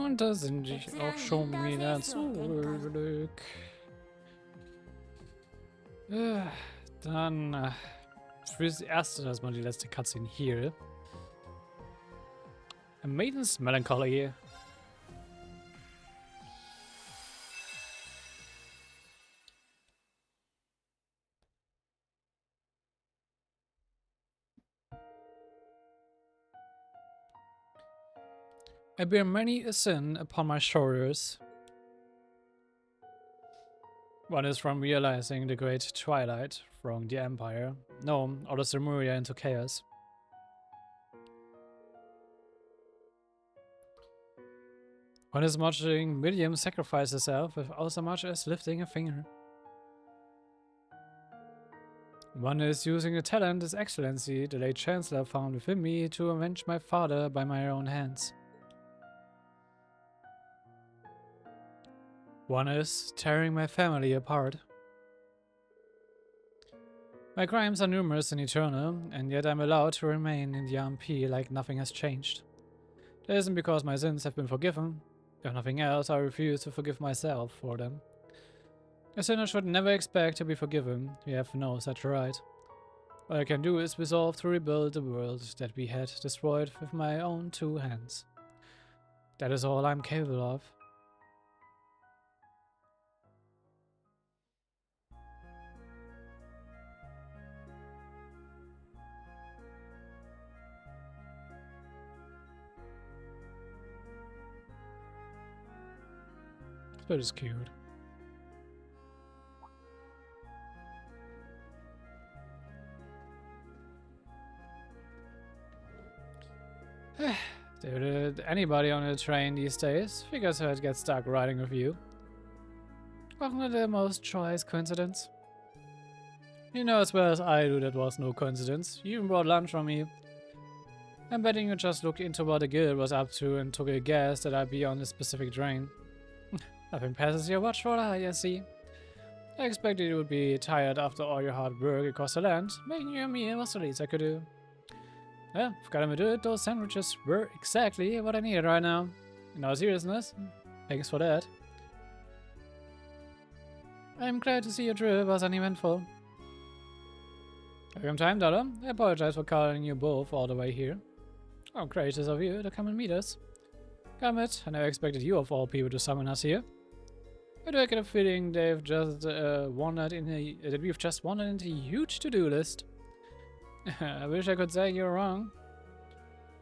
Und da sind ich auch schon wieder zurück. Dann für das erste, das mal die letzte Cutscene hier. A Maiden's Melancholy. I bear many a sin upon my shoulders. One is from realizing the great twilight from the Empire. No, out of Reverie into chaos. One is watching William sacrifice herself without so much as lifting a finger. One is using the talent His Excellency, the late Chancellor, found within me to avenge my father by my own hands. One is tearing my family apart. My crimes are numerous and eternal, and yet I'm allowed to remain in the RMP like nothing has changed. That isn't because my sins have been forgiven. If nothing else, I refuse to forgive myself for them. A sinner should never expect to be forgiven. We have no such right. All I can do is resolve to rebuild the world that we had destroyed with my own two hands. That is all I'm capable of. That is cute. Dude, anybody on a train these days figures I'd get stuck riding with you. Wasn't it the most choice coincidence? You know as well as I do that was no coincidence. You even brought lunch from me. I'm betting you just looked into what the guild was up to and took a guess that I'd be on a specific train. Nothing passes your watchful eye, I see. I expected you would be tired after all your hard work across the land. Making you a meal was the least I could do. Well, I've got to admit it, those sandwiches were exactly what I needed right now. In all seriousness, thanks for that. I'm glad to see your trip was uneventful. Welcome time, Dollar. I apologize for calling you both all the way here. How gracious of you to come and meet us. Damn it, I never expected you of all people to summon us here. I do get a feeling we've just wandered into a huge to-do list. I wish I could say you're wrong.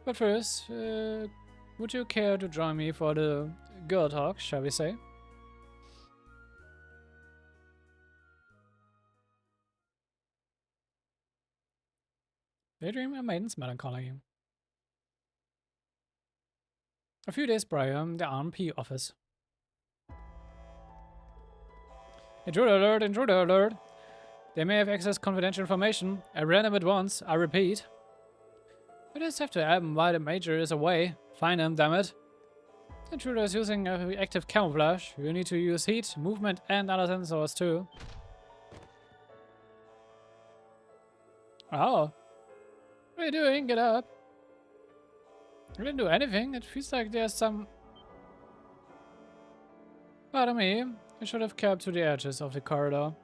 But first, would you care to join me for the girl talk, shall we say? Daydream, A Maiden's Melancholy. A few days prior, the RMP office. Intruder alert, intruder alert. They may have accessed confidential information. I ran them at once, I repeat. We just have to happen while the major is away. Find him, damn it. The intruder is using active camouflage. You need to use heat, movement, and other sensors too. Oh. What are you doing? Get up. I didn't do anything. It feels like there's some... Pardon me. I should have kept to the edges of the corridor.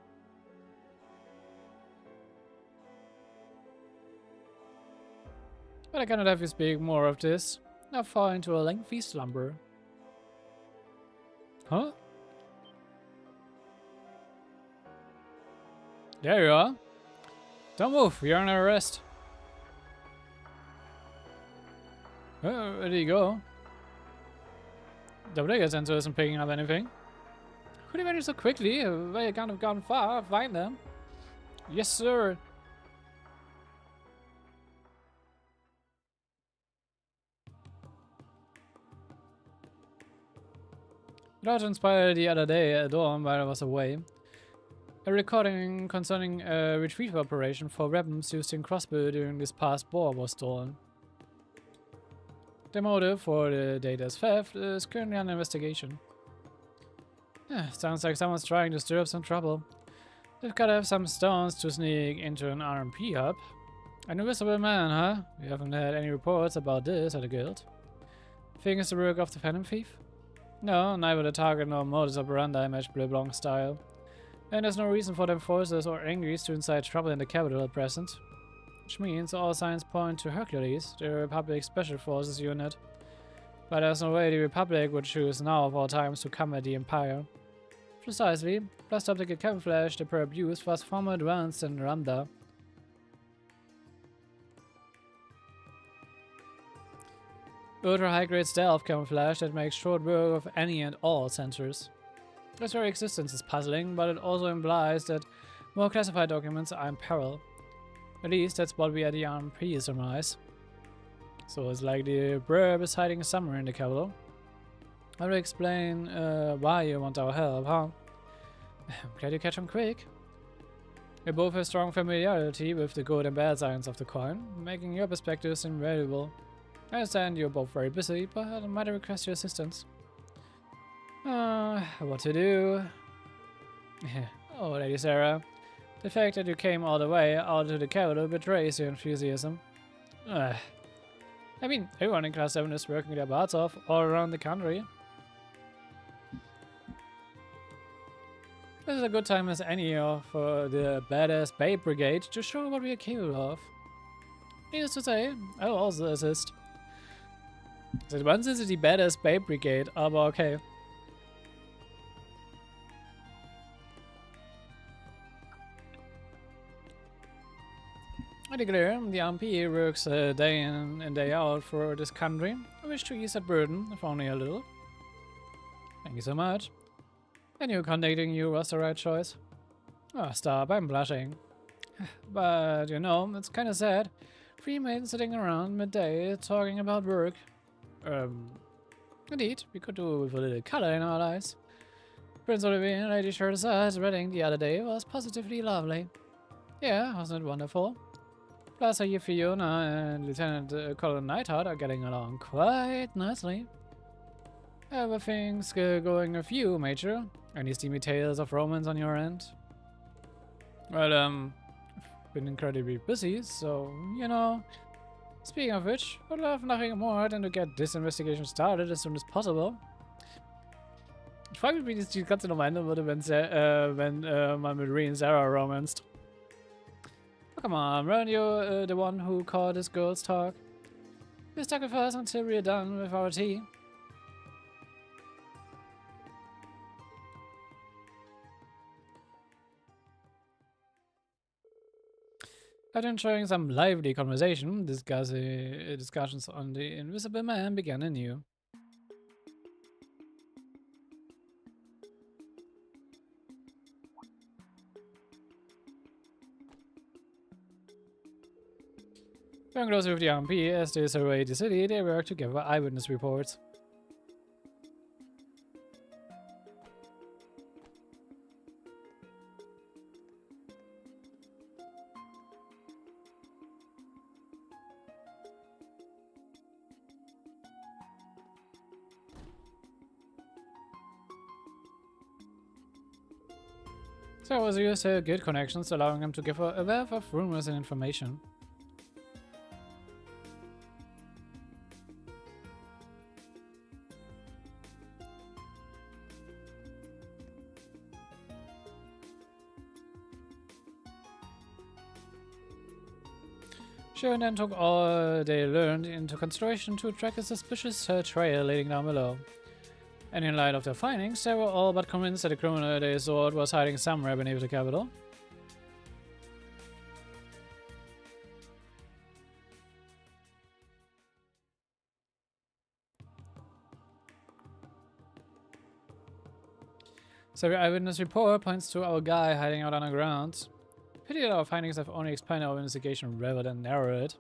But I cannot have you speak more of this. I'll fall into a lengthy slumber. Huh? There you are. Don't move. You're under arrest. Where did he go? The Black sensor isn't picking up anything. Could he manage so quickly? Well, you can't have gone far. Find them. Yes, sir. It all transpired the other day at dawn while I was away. A recording concerning a retrieval operation for weapons used in crossbow during this past war was stolen. The motive for the data's theft is currently under investigation. Sounds like someone's trying to stir up some trouble. They've gotta have some stones to sneak into an RMP hub. An invisible man, huh? We haven't had any reports about this at the guild. Think it's the work of the Phantom Thief? No, neither the target nor modus operandi match Bleu Blanc's style. And there's no reason for them forces or angries to incite trouble in the capital at present. Which means all signs point to Hercules, the Republic's Special Forces unit. But there's no way the Republic would choose now of all times to combat the Empire. Precisely, plus optical camouflage the perp used was far more advanced than Ramda. Ultra high-grade stealth camouflage that makes short work of any and all sensors. Its very existence is puzzling, but it also implies that more classified documents are in peril. At least that's what we at the RMP surmise. So it's like the Burb is hiding somewhere in the capital. How to explain why you want our help, huh? I'm glad you catch on quick. We both have strong familiarity with the good and bad sides of the coin, making your perspectives invaluable. I understand you're both very busy, but I might request your assistance. What to do? Oh, Lady Sarah. The fact that you came all the way out to the capital betrays your enthusiasm. I mean, everyone in Class 7 is working their butts off all around the country. This is a good time as any for the badass Babe Brigade to show what we are capable of. Needless to say, I will also assist. Seit wann sind sie die Badass Babe Brigade? Aber okay. I declare, the RMP works day in and day out for this country. I wish to ease that burden, if only a little. Thank you so much. I knew contacting you was the right choice. Oh, stop, I'm blushing. But, you know, it's kinda sad. 3 men sitting around midday talking about work. Indeed, we could do with a little color in our lives. Prince Olivier and Lady Scheherazade wedding the other day was positively lovely. Yeah, wasn't it wonderful? Plus, Lady Fiona and Lieutenant Colonel Neidhart are getting along quite nicely. Everything's going with you, Major. Any steamy tales of romance on your end? Well, I've been incredibly busy, so, you know. Speaking of which, I'd love nothing more than to get this investigation started as soon as possible. Ich frage mich, wie das die ganze Nummer enden würde, wenn man mit Ree und Sarah romanced. Oh, come on, weren't you the one who caught this girl's talk? We're stuck with us until we're done with our tea. After enjoying some lively conversation, discussions on the Invisible Man began anew. Going closer with the RMP, as they surveyed the city, they worked together eyewitness reports. So was used to good connections, allowing him to give a wealth of rumors and information. Sharon then took all they learned into consideration to track a suspicious trail leading down below. And in light of their findings, they were all but convinced that the criminal they sought was hiding somewhere beneath the capital. So the eyewitness report points to our guy hiding out underground. Pity that our findings have only expanded our investigation rather than narrowed it.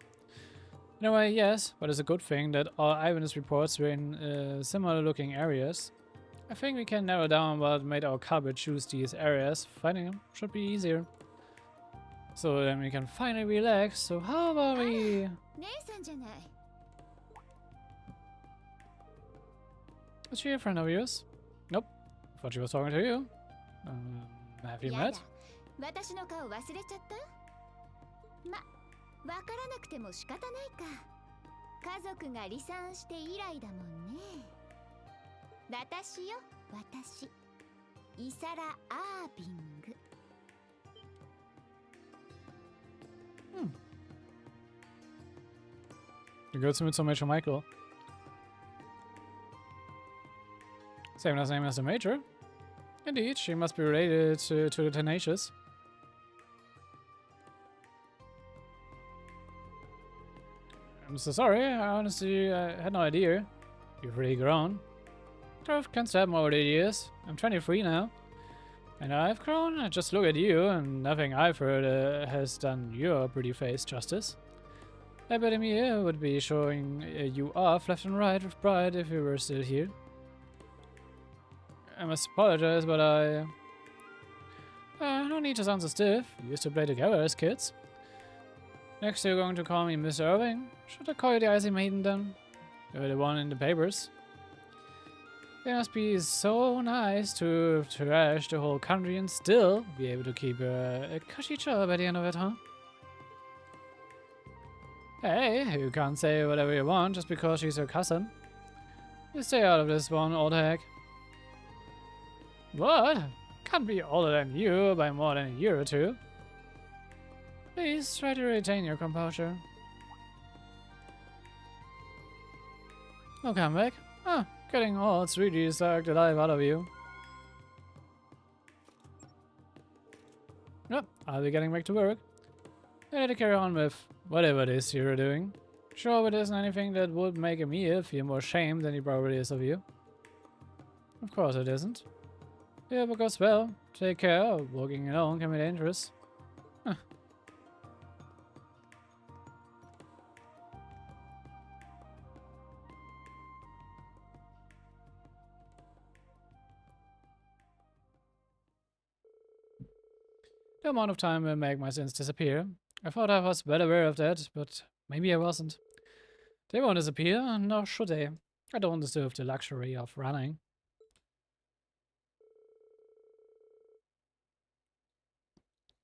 In a way, yes, but it's a good thing that all eyewitness reports were in similar looking areas. I think we can narrow down what made our cupboard choose these areas. Finding them should be easier. So then we can finally relax. So how about we... Is she a friend of yours? Nope. Thought she was talking to you. Have you met? 私の顔忘れちゃった？ま、わからなくても仕方ないか。家族が離散して以来だもんね。私よ、私。イサラ・アービング。You go to Major Michael. Same last name as the Major. Indeed, she must be related to the Tenacious. I'm so sorry, I honestly had no idea. You've really grown. Growth can happen over the years. I'm 23 now. And I've grown. Just look at you, and nothing I've heard has done your pretty face justice. I bet me would be showing you off left and right with pride if you were still here. I must apologize, but no need to sound so stiff. We used to play together as kids. Next you're going to call me Miss Irving. Should I call you the Icy Maiden then? You're the one in the papers. It must be so nice to trash the whole country and still be able to keep a cushy job at the end of it, huh? Hey, you can't say whatever you want just because she's your cousin. You stay out of this one, old hag. What? Can't be older than you by more than a year or two. Please try to retain your composure. No comeback? Huh, getting old's really sucked the life out of you. Yep, I'll be getting back to work. I need to carry on with whatever it is you're doing. Sure, it isn't anything that would make me feel more shame than he probably is of you. Of course it isn't. Yeah, because, well, take care, walking alone can be dangerous. Huh. The amount of time will make my sins disappear. I thought I was well aware of that, but maybe I wasn't. They won't disappear, nor should they. I don't deserve the luxury of running.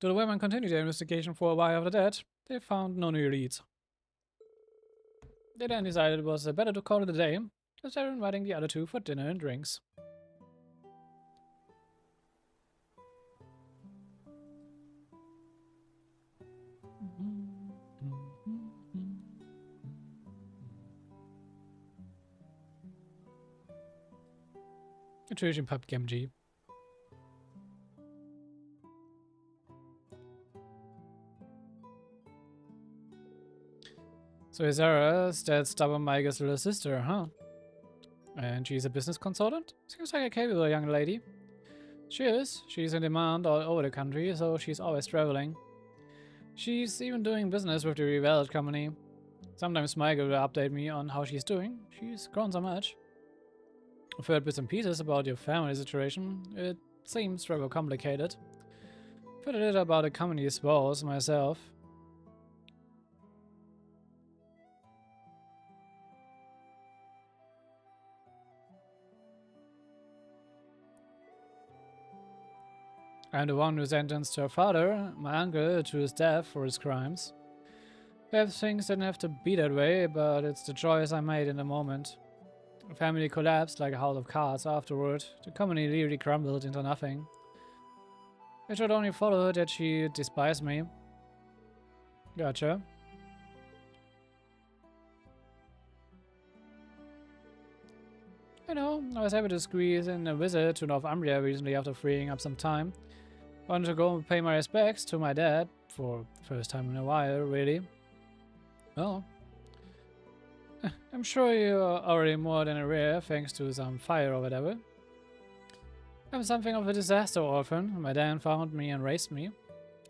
The women continued their investigation for a while after that. They found no new leads. They then decided it was better to call it a day, as they were inviting the other two for dinner and drinks. Natürlich Pub Gamgee. So Sarah's that stubborn Mike's little sister, huh? And she's a business consultant? Seems like a capable young lady. She is. She's in demand all over the country, so she's always traveling. She's even doing business with the Reverie company. Sometimes Michael will update me on how she's doing. She's grown so much. I've heard bits and pieces about your family situation. It seems rather complicated. I've heard a little about the company's woes myself. I'm the one who sentenced her father, my uncle, to his death for his crimes. Perhaps things didn't have to be that way, but it's the choice I made in the moment. The family collapsed like a house of cards afterward. The company really crumbled into nothing. It should only follow that she despised me. Gotcha. You know, I was able to squeeze in a visit to Northumbria recently after freeing up some time. Wanted to go and pay my respects to my dad, for the first time in a while, really. Well, I'm sure you're already more than aware, thanks to some fire or whatever. I'm something of a disaster orphan. My dad found me and raised me.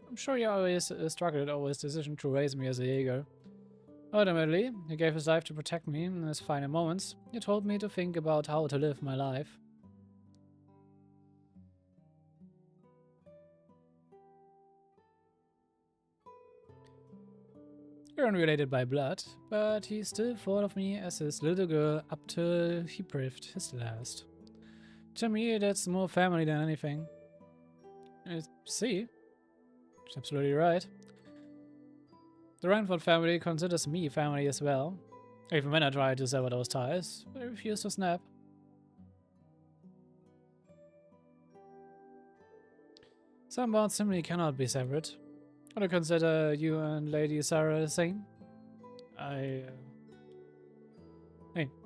I'm sure you always struggled over his decision to raise me as a Jaeger. Ultimately, he gave his life to protect me in his final moments. He told me to think about how to live my life. You're unrelated by blood, but he still thought of me as his little girl up till he breathed his last. To me, that's more family than anything. See? She's absolutely right. The Ranford family considers me family as well. Even when I tried to sever those ties, they refused to snap. Some bonds simply cannot be severed. Would I consider you and Lady Sarah the same? Hey,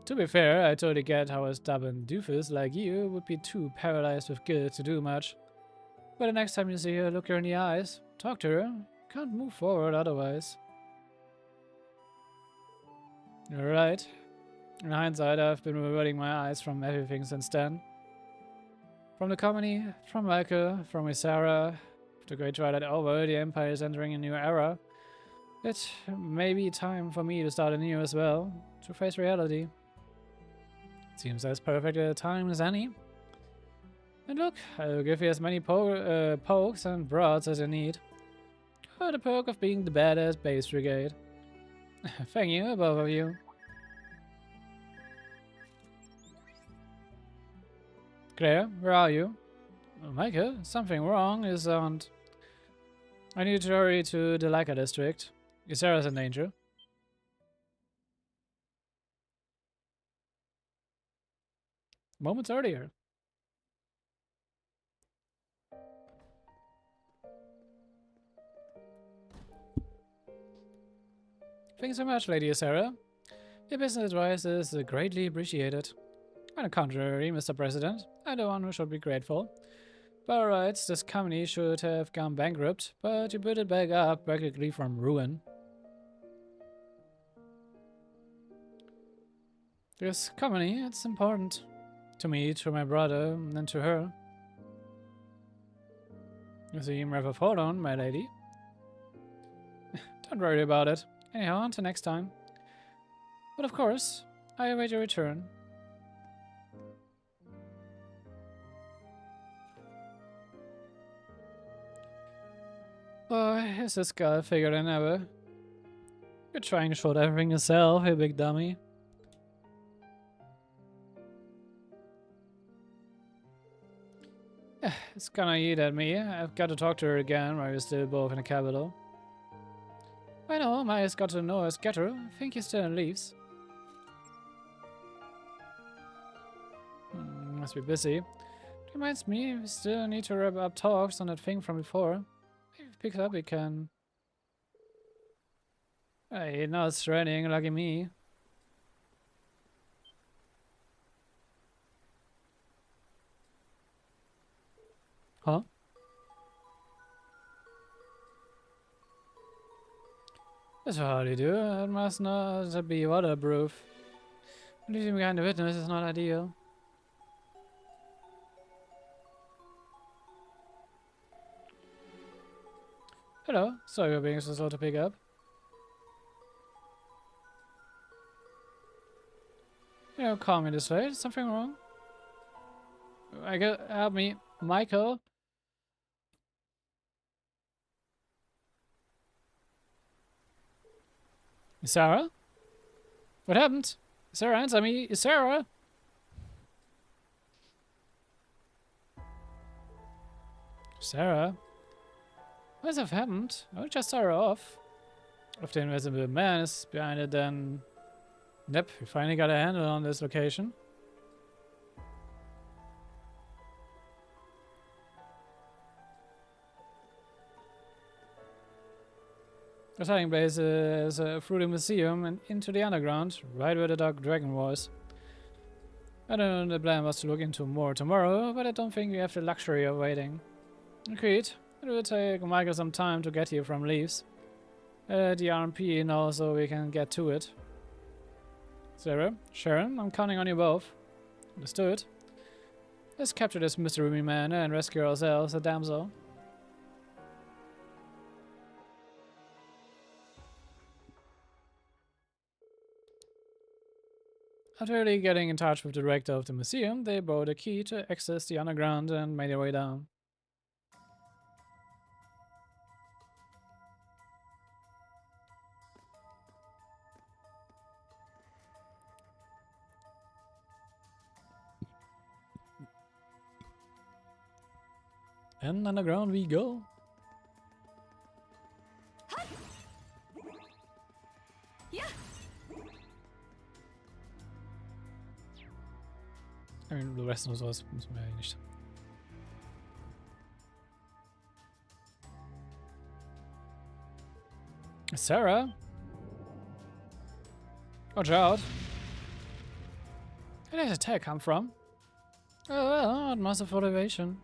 to be fair, I totally get how a stubborn doofus like you would be too paralyzed with guilt to do much. But the next time you see her, look her in the eyes, talk to her. Can't move forward otherwise. You're right. In hindsight, I've been averting my eyes from everything since then. From the company, from Michael, from Miss Sarah. With the great twilight over, the Empire is entering a new era. It may be time for me to start anew as well, to face reality. It seems as perfect a time as any. And look, I'll give you as many pokes and broads as you need. For the perk of being the badass base brigade. Thank you, both of you. Claire, where are you? Michael, something wrong, isn't... I need to hurry to the Leica district. Sarah's in danger. Moments earlier. Thanks so much, Lady Sarah. Your business advice is greatly appreciated. On the contrary, Mr. President, I'm the one who should be grateful. By all rights, this company should have gone bankrupt, but you built it back up practically from ruin. This company, it's important. To me, to my brother, and to her. You seem rather forlorn, my lady. Don't worry about it. Anyhow, until next time. But of course, I await your return. Boy, is this guy figure than ever. You're trying to shoot everything yourself, you big dummy. It's gonna eat at me. I've got to talk to her again while we're still both in the capital. I know, Maya's got to know us getter. I think he still leaves. Must be busy. Reminds me, we still need to wrap up talks on that thing from before. If he picks up, we can... Hey, now it's raining, lucky me. Huh? That's how you do. It must not be waterproof. Leaving behind the witness is not ideal. Hello, sorry for being so slow to pick up. You don't call me this late. Is something wrong? Help me, Michael. Sarah? What happened? Sarah, answer me. Sarah? Sarah? What has happened? I just saw her off. If the invisible man is behind it, then... Yep, we finally got a handle on this location. The hiding place is through the museum and into the underground, right where the Dark Dragon was. I don't know, the plan was to look into more tomorrow, but I don't think we have the luxury of waiting. Agreed. It will take Michael some time to get here from Leaves. The RMP now, so we can get to it. Sarah, Sharon, I'm counting on you both. Understood. Let's capture this mystery man and rescue ourselves a damsel. After getting in touch with the director of the museum, they brought a key to access the underground and made their way down. And underground we go. progressen oder sowas. Müssen wir ja nicht. Sarah? Watch out. Where did the attack come from? Oh, well, massive motivation.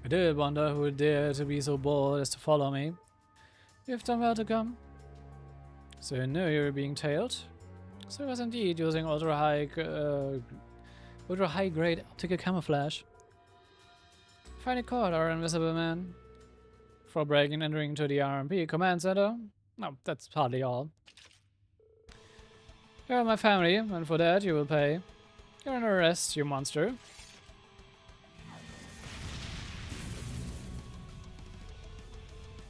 I did wonder who would dare to be so bold as to follow me. You've done well to come. So you knew you were being tailed? So I was indeed using ultra high grade optical camouflage. Finally caught our invisible man. For breaking and entering into the RMP command center. No, that's hardly all. You're my family, and for that you will pay. You're under arrest, you monster.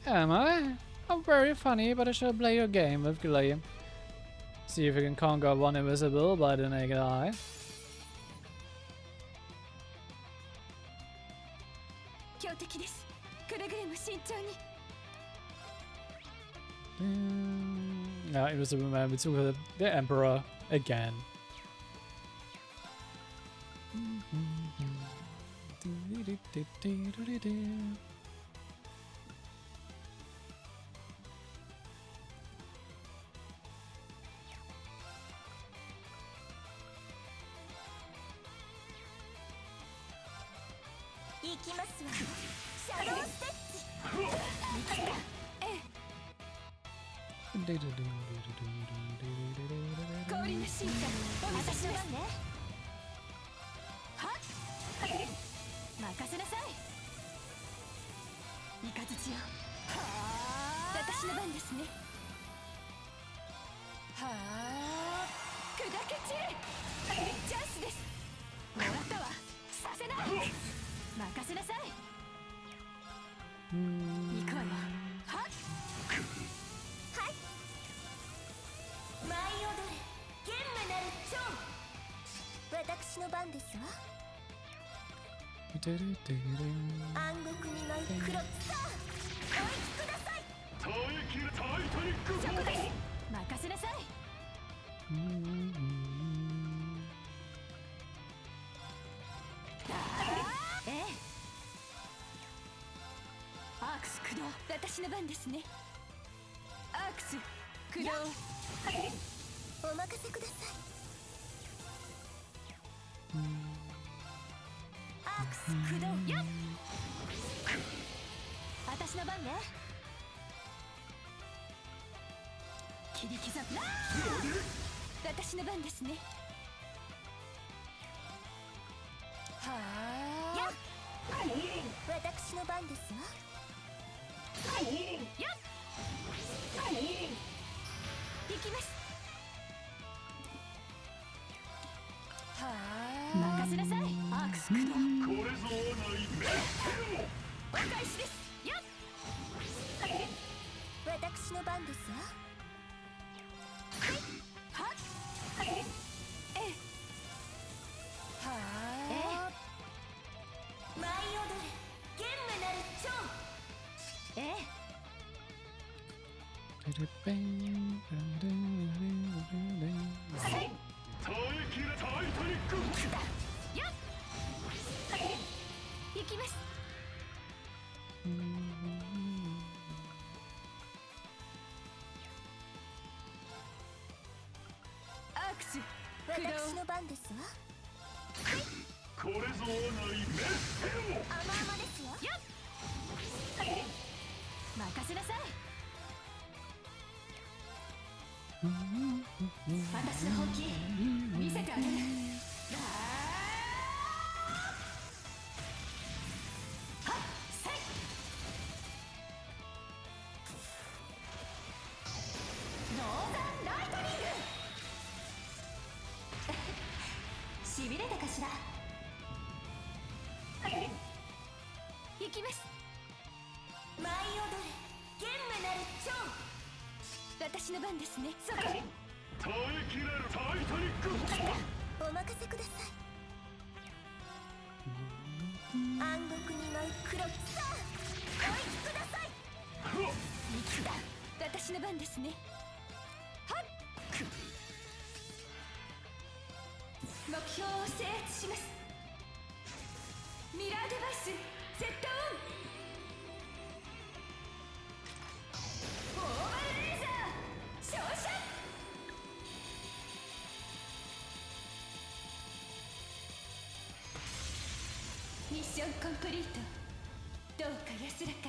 Am I? I'm very funny, but I shall play your game with glee. See if you can conquer one invisible by the naked eye. Ja, Invisible Man beziehungsweise der Emperor again.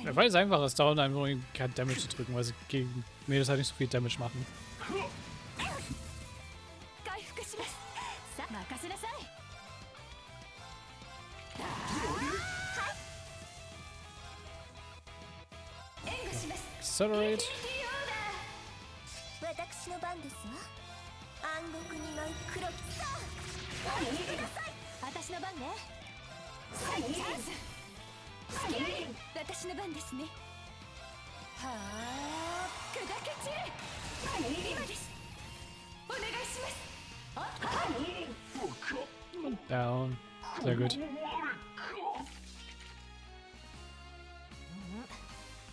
Ja, weil es einfach ist, dauernd einfach nur kein Damage zu drücken, weil sie gegen mir das halt nicht so viel Damage machen. Accelerate. Down. Sehr gut.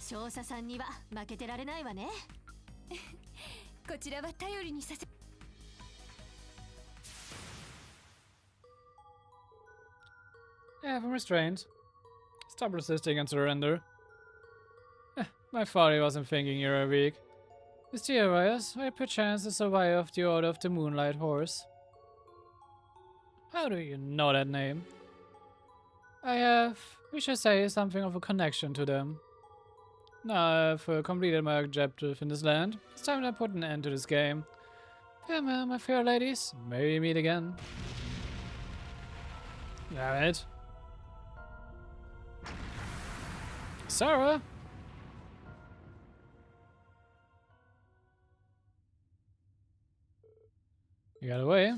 少佐さんには負けてられないわね。こちらは頼りにさせ。Yeah, I'm restrained. Stop resisting and surrender. My father wasn't thinking you were weak. Mr. Arias, I perchance the survivor of the Order of the Moonlight Horse. How do you know that name? I have, we should say, something of a connection to them. Now I've completed my objective in this land. It's time to put an end to this game. Farewell, my fair ladies. May we meet again. Damn it. Sarah? You got away.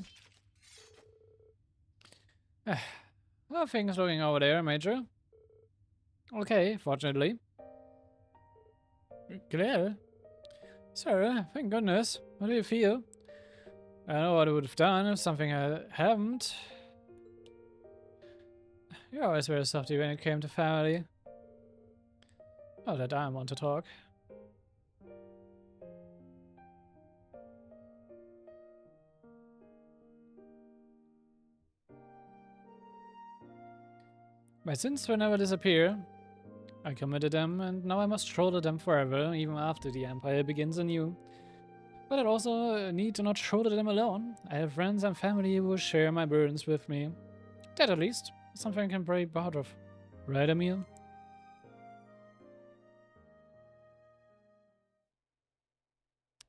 How are things looking over there, Major? Okay, fortunately. Claire? Sarah, thank goodness. How do you feel? I know what I would have done if something had happened. You're always very softy when it came to family. Not that I want to talk. My sins will never disappear. I committed them, and now I must shoulder them forever, even after the Empire begins anew. But I also need to not shoulder them alone. I have friends and family who will share my burdens with me. That at least is something I can be proud of. Right, Emil?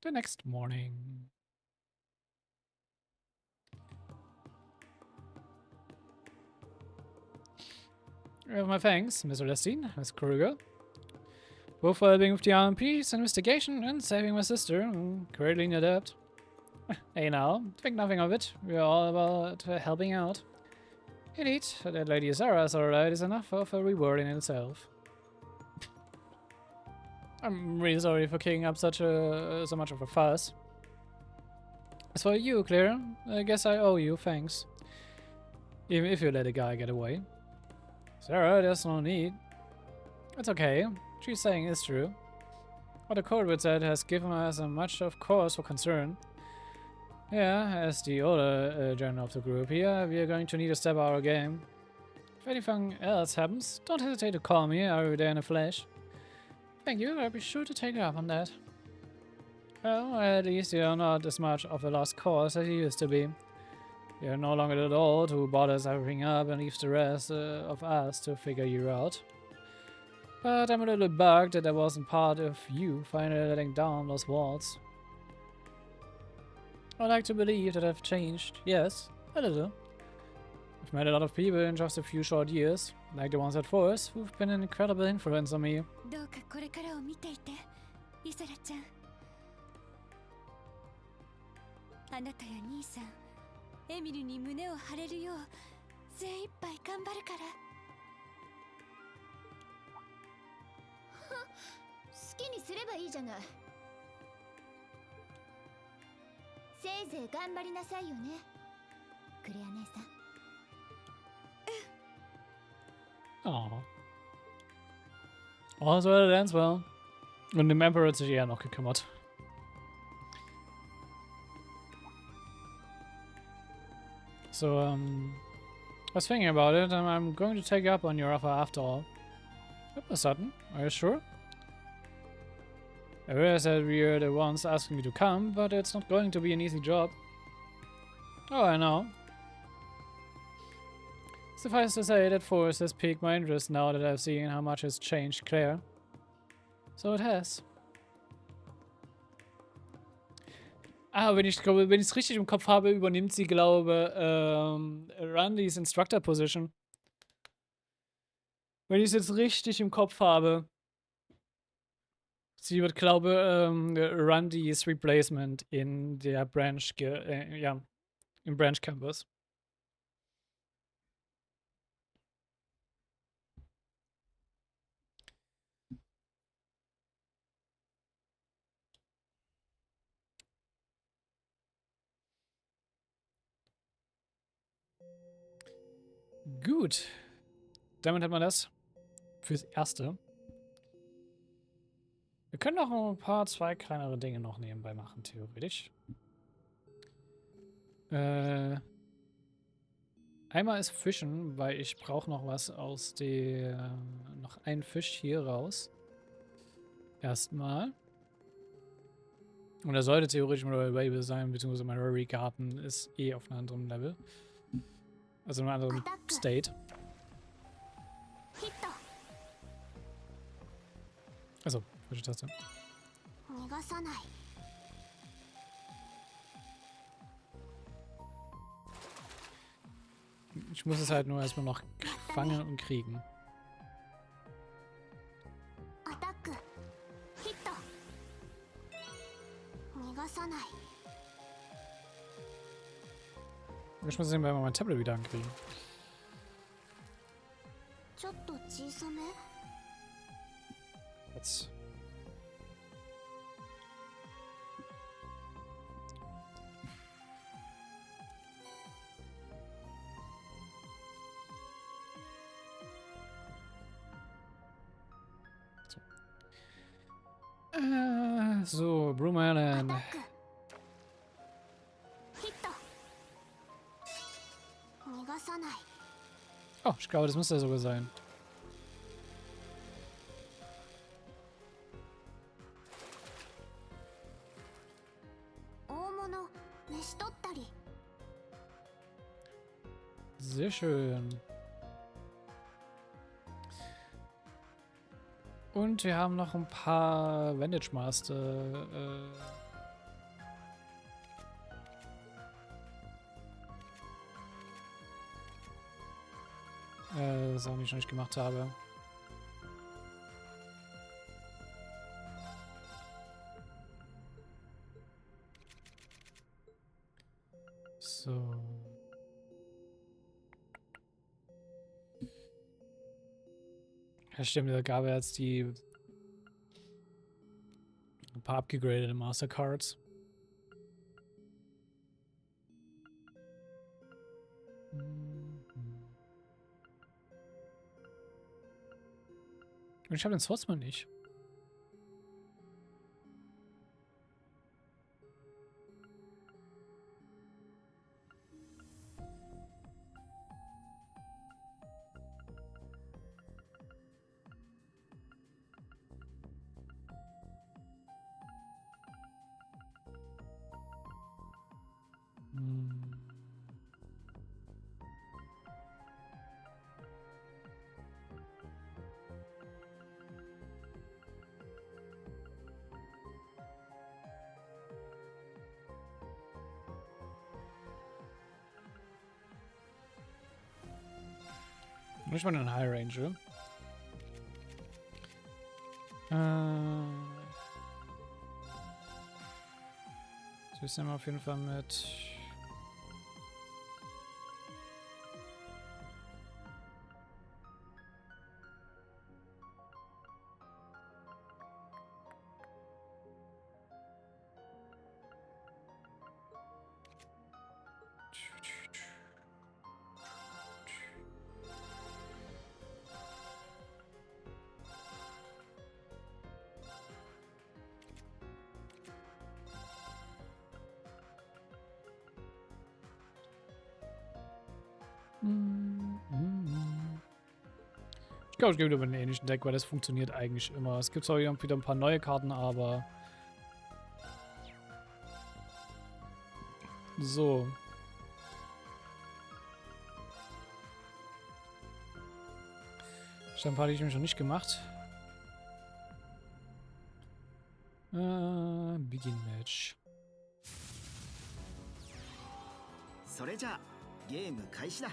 The next morning. My thanks, Miss Celestine, Miss Kruger. Both for helping with the RMP's investigation and saving my sister, who greatly need debt. Hey now, think nothing of it. We're all about helping out. Indeed, that Lady Sarah's alright is enough of a reward in itself. I'm really sorry for kicking up so much of a fuss. As for you, Claire, I guess I owe you thanks. Even if you let a guy get away. Sarah, there's no need. It's okay. She's saying is true. What the Court said has given us a much of cause for concern. Yeah, as the older general of the group here, we are going to need to step our game. If anything else happens, don't hesitate to call me. I'll be there in a flash. Thank you, I'll be sure to take you up on that. Well, at least you're not as much of a lost cause as you used to be. You're no longer the old who bothers everything up and leaves the rest of us to figure you out. But I'm a little bugged that I wasn't part of you finally letting down those walls. I like to believe that I've changed, yes, a little. I've met a lot of people in just a few short years, like the ones at Force, who've been an incredible influence on me. どうかこれからを見ていて、イサラちゃん。あなたや兄さん、エミルに胸を張れるよう精一杯頑張るから。好きにすればいいじゃない。せいぜい頑張りなさいよね、クレア姉さん。Aww. All's well that ends well. Und dem Emperor hat sich eher noch gekümmert. So, I was thinking about it, and I'm going to take you up on your offer after all. That was sudden. Are you sure? I realize that we're the ones asking you to come, but it's not going to be an easy job. Oh, I know. Suffice to say, that force has piqued my interest now that I've seen how much has changed Claire. So it has. Ah, wenn ich es richtig im Kopf habe, übernimmt sie, glaube Rundys Instructor Position. Wenn ich es jetzt richtig im Kopf habe. Sie wird, glaube Rundys Replacement in der Branch, ja, im Branch Campus. Gut. Damit hat man das fürs Erste. Wir können noch zwei kleinere Dinge noch nebenbei machen, theoretisch. Einmal ist Fischen, weil ich brauche noch was aus der... noch einen Fisch hier raus. Erstmal. Und er sollte theoretisch mal available sein, beziehungsweise mein Reverie-Garten ist eh auf einem anderen Level. Also in einem anderen State. Achso, falsche Taste. Ich muss es halt nur erstmal noch fangen und kriegen. Ich muss sehen, wenn wir mein Tablet wieder ankriegen. Jetzt. So, Broom Island. Oh, ich glaube, das müsste ja sogar sein. Sehr schön. Und wir haben noch ein paar Bandage Master. Sachen, die ich noch nicht gemacht habe. So. Ja, stimmt, da gab es jetzt ein paar abgegradete Mastercards. Und ich habe den Swordsman nicht. Nicht mal einen High Ranger. So ist auf jeden Fall mit. Ich glaube, ich gehe wieder mit einem ähnlichen Deck, weil das funktioniert eigentlich immer. Es gibt zwar wieder ein paar neue Karten, aber... So. Stamp hatte ich nämlich noch nicht gemacht. Begin Match. それじゃあゲーム開始だ。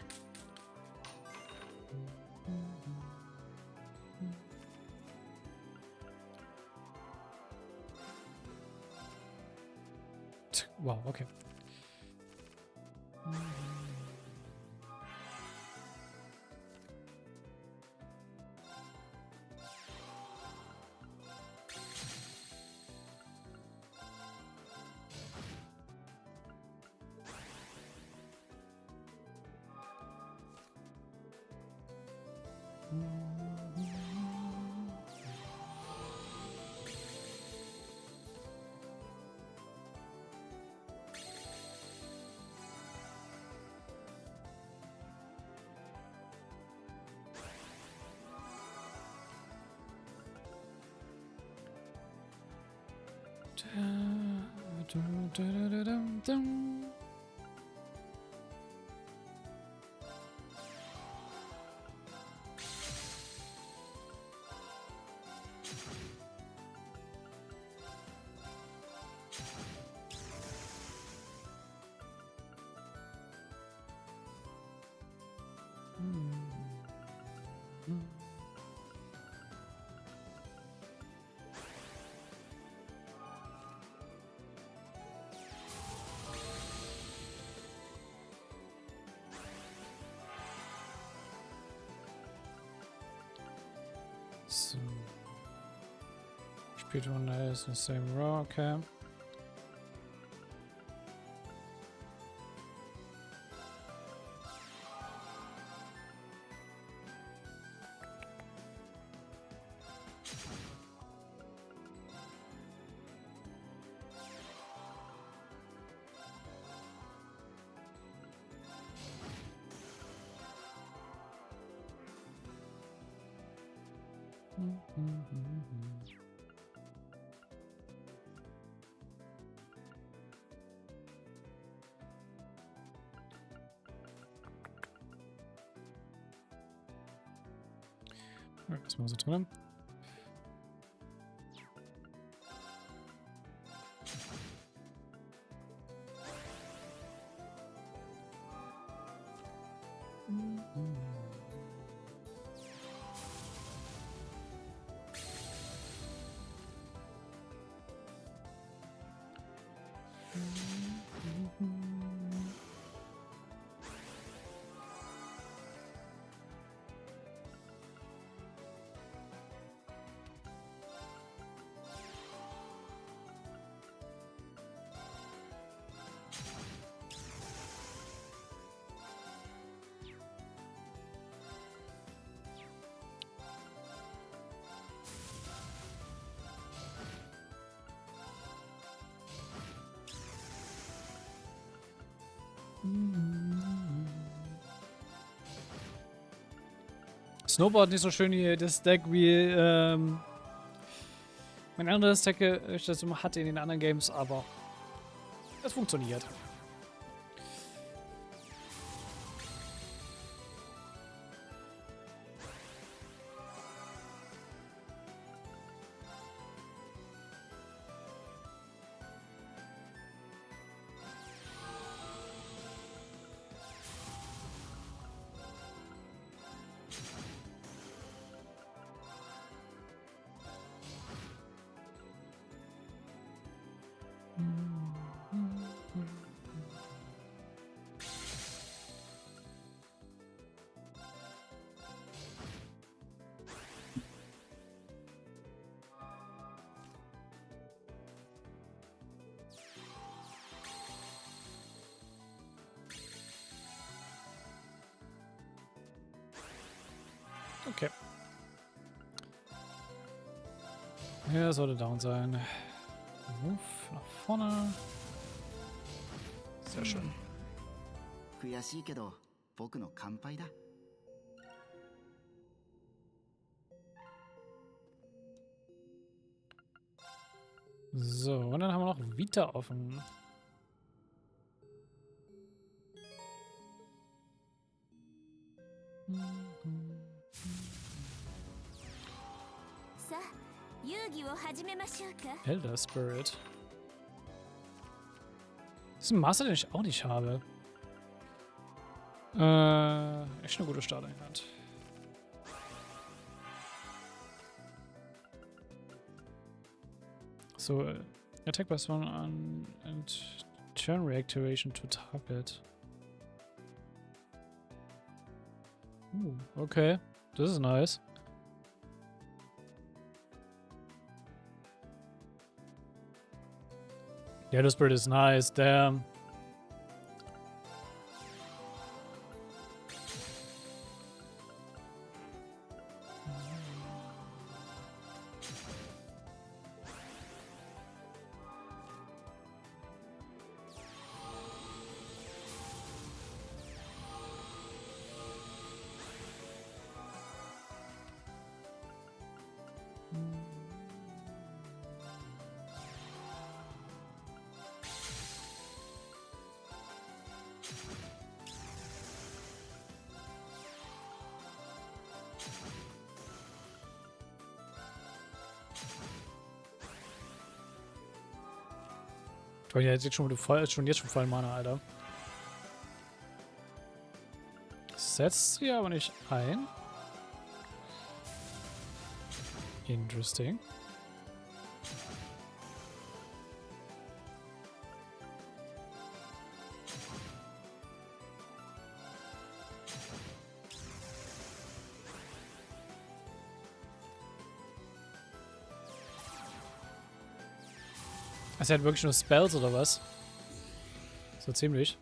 Wow, okay. So. Speedrun is in the same row, okay. Was machen wir so drin? Snowboard nicht so schön hier, das Deck wie mein anderes Deck, ich das immer hatte in den anderen Games, aber es funktioniert. Okay. Ja, sollte down sein. Move nach vorne. Sehr schön. 悔しいけど僕の乾杯だ。 So, und dann haben wir noch Vita offen. Elder Spirit. Das ist ein Master, den ich auch nicht habe. Echt eine gute Starteinheit. So, attack plus one on and turn reactivation to target. Okay. Das ist nice. Yeah, this bird is nice, damn. Ich meine, jetzt schon voll, schon voll Mana, Alter. Setzt sie aber nicht ein. Interesting. Also er hat wirklich nur Spells oder was? So ziemlich.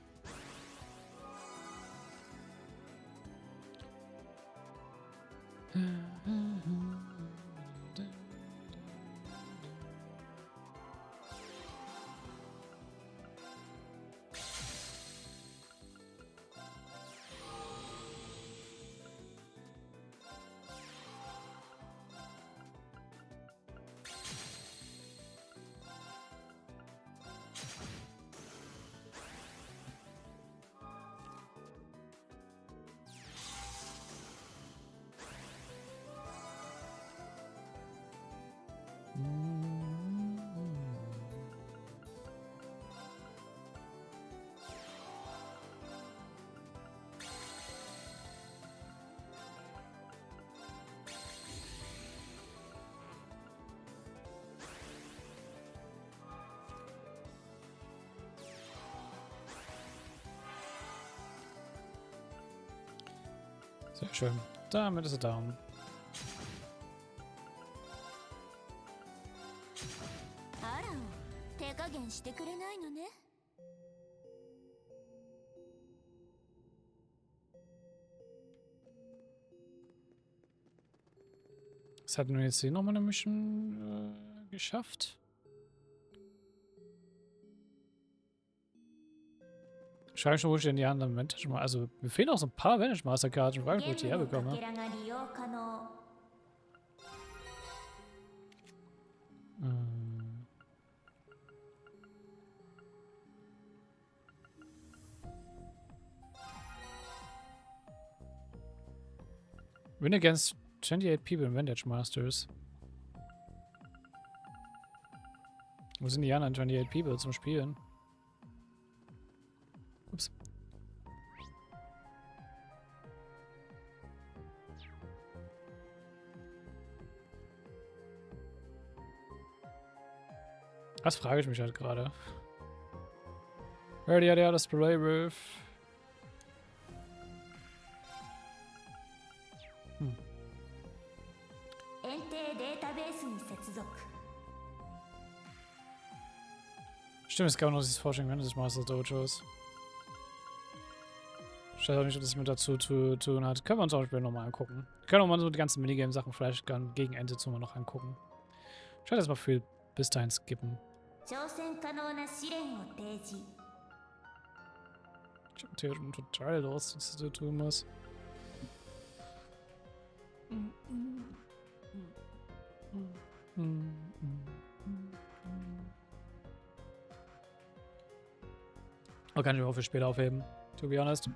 Sehr schön. Damit ist er down. Was hat nun jetzt hier nochmal eine Mission geschafft? Schreibe schon, wo ich denn die anderen Vantage Master. Also, mir fehlen auch so ein paar Vantage Master Karten. Ich frage, wo ich die herbekomme. Win against 28 people in Vantage Masters. Wo sind die anderen 28 people zum Spielen? Ups. Das frage ich mich halt gerade. Ja, das Brave. Stimmt, es gab noch dieses Forschung Vantage Master Dojos. Ich weiß auch nicht, ob das mit dazu zu tun hat. Können wir uns auch später nochmal angucken. Wir können auch mal so die ganzen Minigame-Sachen vielleicht gegen Ende zu mal noch angucken. Ich werde das mal für bis dahin skippen. Ich hab theoretisch total Lust, was du tun musst. Oh, kann ich mir auch für später aufheben, to be honest.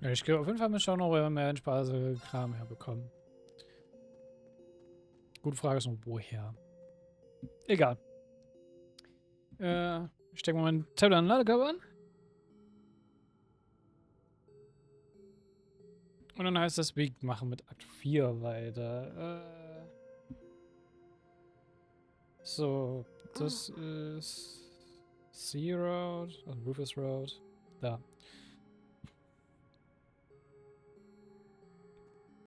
Ja, ich gehe auf jeden Fall mal schauen, ob wir mehr Spaß-Kram herbekommen. Gute Frage ist noch, woher? Egal. Ich stecke mal meinen Tablet an den Ladekabel an. Und dann heißt das, wir machen mit Akt 4 weiter. So, das ist Sea Road, also Rufus Road. Da.